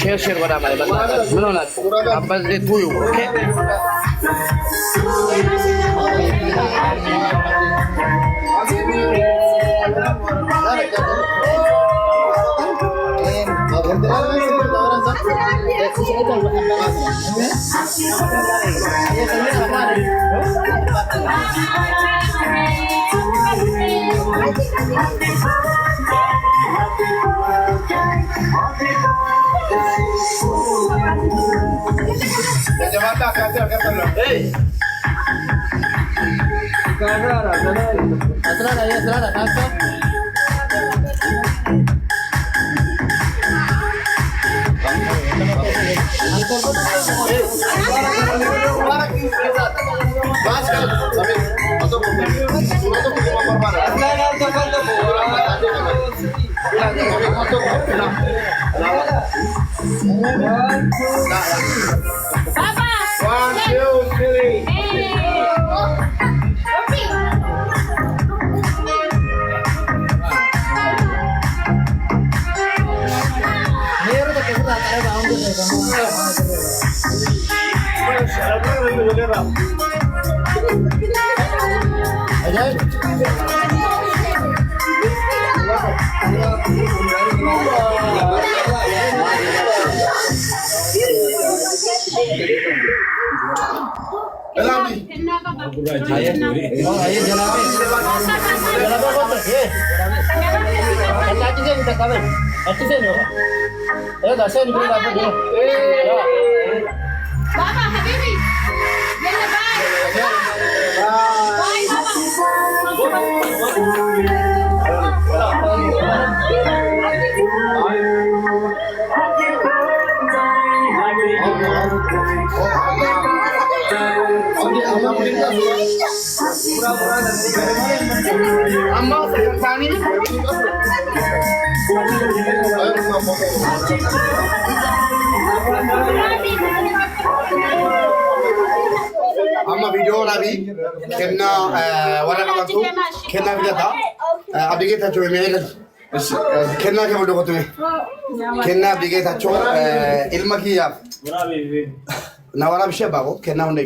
Share करा हमारे बस सुनो ना आप बस दे तू okay Baba, habibi. Yalla bye. Amma sekali amma video nabi kenna wala namantu kenna video tha abige tha choy mere kenna ke bodo kotume kenna abige tha cho ilma ki ya na wala bishe bago kenna hunde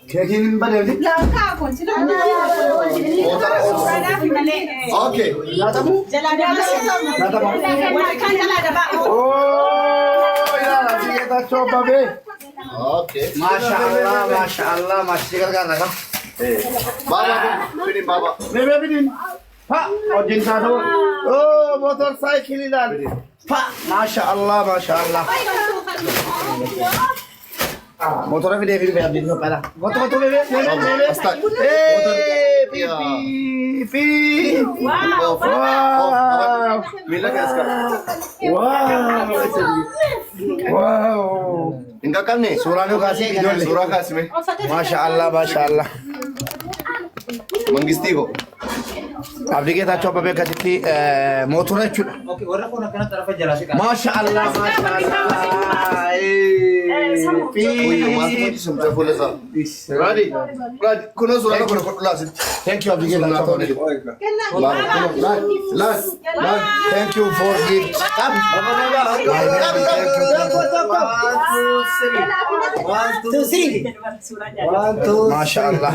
Kekin bane di? Okay. Natamu? Natamu? Oh, ya, kita coba be. Okay. Masya Allah, masih kan kan? Baba, bini baba. Bebe bini. Pak, oh jinsa tu. Oh, motorcycle dan. Pak, Masya Allah. Motornya video bayar di sana. Motor bebe. Asta. Pipi. Wow. Bila kasih. Wow. Enggak kan nih? Surah kasih video surah kasih me. Masya Allah. Mengistigo. Abdi kita coba beka jadi motornya cuma. Oke, orang pun akan taraf jelaskan. Masya Allah. Ready? Kuno surah kuno last. Thank you Abdi kita coba. Last. Thank you for gift. One, two, three. Masya Allah.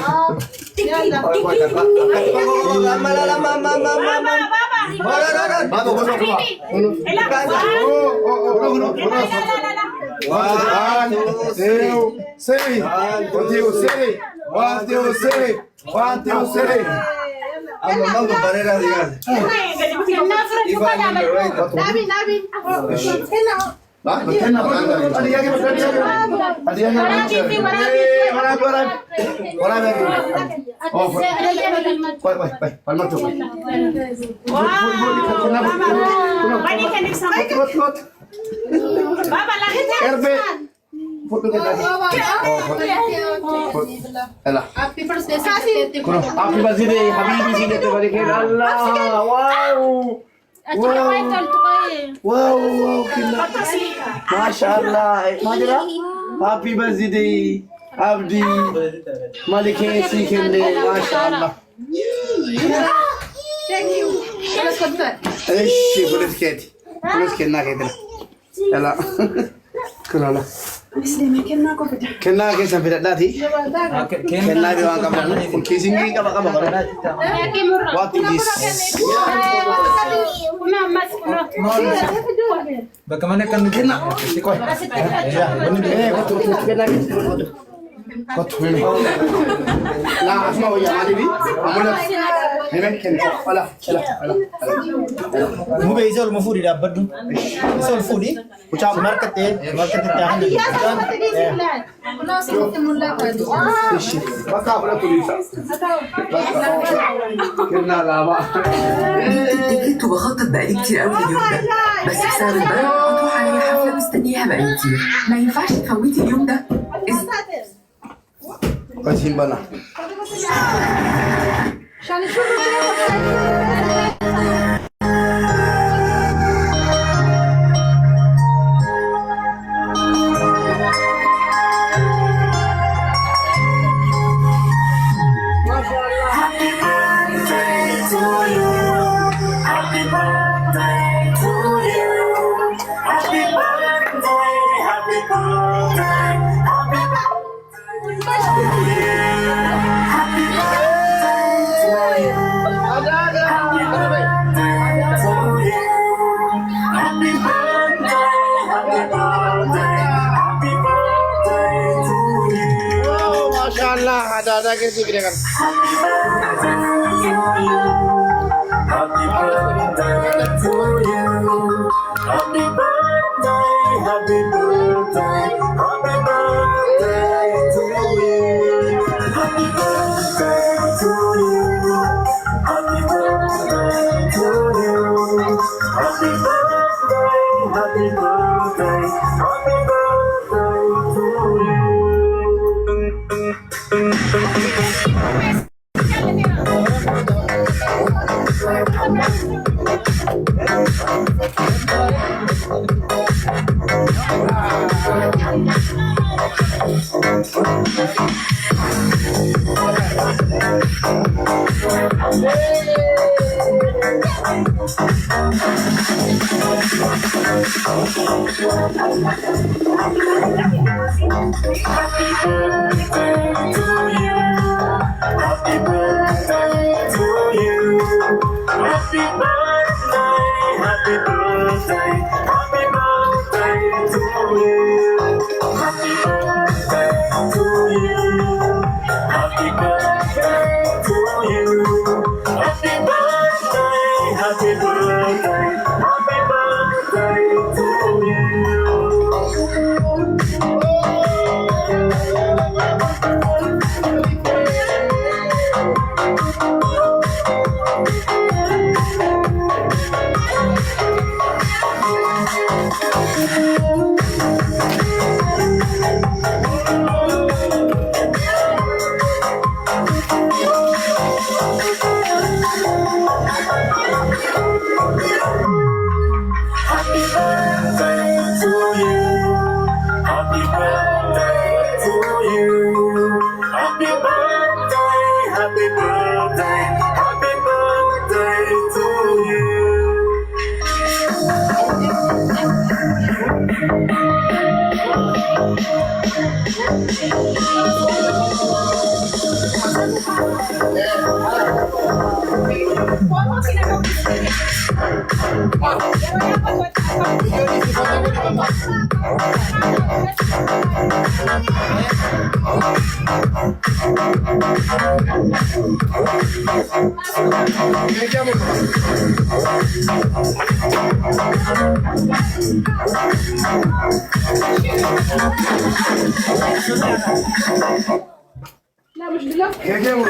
foto kita. Alah. Happy birthday. Kono, happy birthday habibi sinete barikin Allah. Wow. Wow, kinna. Masyaallah. Madira. Happy birthday Abdi. Malike sikende masyaallah. Thank you. Let's go to Eish, boleh keti. Boleh kenna ketela. Alah. Kono la. Kenna ke sampai dati. Kenna be wang kamera. Kisingi kaba. What is this? Bagaimana kan kenna? Koi. Betul kenna gitu. Kau lah asma ya malibi. Amulah. Hemen kenna. Alah. Mu be izol mafuri da baddu. Izol fudi. Ucap market ta handi. Baka boleh tulis. Kenna lama. كنت بخطط بقالي كتير قوي اليوم ده بس بسبب البلد مفتوح عليا حفله مستنياها بقالي كتير ما ينفعش تفوتي اليوم ده Kasih bana. Masyaallah ada kasi kita kan. Happy birthday to you. Happy birthday, happy birthday, happy birthday to you. Happy birthday to you. Happy birthday to you. Happy birthday, happy birthday, happy birthday to you. Happy birthday to you. Happy birthday to you. Happy birthday, happy birthday, happy birthday to you. Happy birthday to you. Happy birthday to you. Happy birthday, happy birthday, happy birthday to you. Happy birthday to you. Happy birthday to you. Happy birthday, happy birthday, happy birthday to you. Kaya mo.